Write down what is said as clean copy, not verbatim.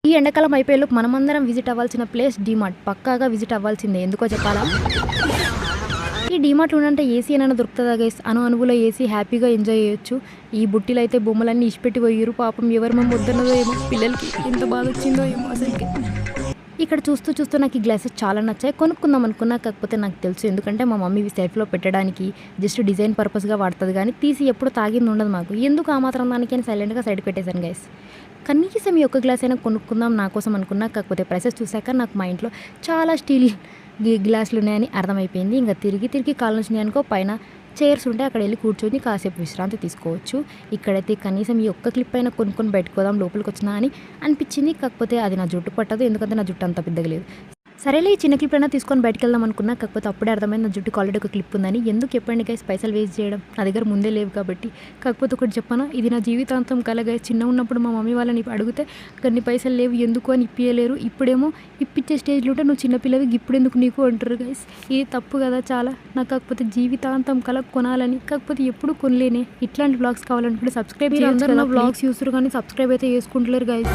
ఈ ఎండాకాలం అయిపోయేలోపు మనమందరం విజిట్ అవ్వాల్సిన ప్లేస్ డీమార్ట్. పక్కాగా విజిట్ అవ్వాల్సిందే. ఎందుకో చెప్పాలా? ఈ డీమార్ట్‌లో ఉండంటే ఏసీ ఏనైనా దొరుకుతదా గైస్? అనువులో ఏసీ హ్యాపీగా ఎంజాయ్ చేయొచ్చు. ఈ బుట్టిలో అయితే బొమ్మలన్నీ ఇసిపెట్టి పోయిర్రు. పాపం ఎవరి మమ్మ వద్దన్నదో ఏమో పిల్లలకి ఎంత బాధొచ్చిందో ఏమో అసలుకి. ఇక్కడ చూస్తూ చూస్తూ నాకు ఈ గ్లాసెస్ చాలా నచ్చాయి. కొనుక్కుందాం అనుకున్నా. కాకపోతే నాకు తెలుసు ఎందుకంటే మా మమ్మీ ఇవి సెల్ఫ్‌లో పెట్టడానికి జస్ట్ డిజైన్ పర్పస్‌గా వాడుతది గానీ తీసి ఎప్పుడు తాగింది ఉండదు మాకు. ఎందుకు ఆ మాత్రం దానికి అని సైలెంట్‌గా సైడ్‌కి పెట్టేశాను గైస్. కనీసం ఈ ఒక్క గ్లాస్ అయినా కొనుక్కుందాం నా కోసం అనుకున్నా. కాకపోతే ప్రైసెస్ చూసాక నాకు మా ఇంట్లో చాలా స్టీల్ గ్లాసులు ఉన్నాయని అర్థమైపోయింది. ఇంకా తిరిగి తిరిగి కాళ్ళు నొచ్చినాయి అనుకో పైన చైర్స్ ఉంటే అక్కడ వెళ్ళి కూర్చొని కాసేపు విశ్రాంతి తీసుకోవచ్చు. ఇక్కడైతే కనీసం ఈ ఒక్క క్లిప్ అయినా కొనుక్కొని బయటకోదాం లోపలికి వచ్చినా అని అనిపించింది. కాకపోతే అది నా జుట్టు పట్టదు. ఎందుకంటే నా జుట్టు అంత పెద్దగా లేదు. సరేలే ఈ చిన్న క్లిప్ అయినా తీసుకొని బయటకు వెళ్దాం అనుకున్నా. కాకపోతే అప్పుడే అర్థమైంది నా జుట్టుకి ఆల్రెడీ ఒక క్లిప్ ఉందని. ఎందుకు చెప్పండి గైస్ పైసలు వేస్ట్ చేయడం. నా దగ్గర ముందే లేవు కాబట్టి. కాకపోతే ఒకటి చెప్పనా, ఇది నా జీవితాంతం కల గైస్. చిన్నగా ఉన్నప్పుడు మా మమ్మీ వాళ్ళని అడిగితే కొన్ని పైసలు లేవు ఎందుకు అని ఇప్పియలేరు. ఇప్పుడేమో ఇప్పించే స్టేజ్లో ఉంటే నువ్వు చిన్నపిల్లవి ఇప్పుడు ఎందుకు నీకు అంటారు గైస్. ఇది తప్పు కదా చాలా. నాకు కాకపోతే జీవితాంతం కల కొనాలని, కాకపోతే ఎప్పుడు కొనలేనే. ఇట్లాంటి బ్లాగ్స్ కావాలనుకుంటే సబ్స్క్రైబ్ చేయండి. అందరూ నా బ్లాగ్స్ చూస్తారు కానీ సబ్స్క్రైబ్ అయితే చేసుకుంటలేరు గైస్.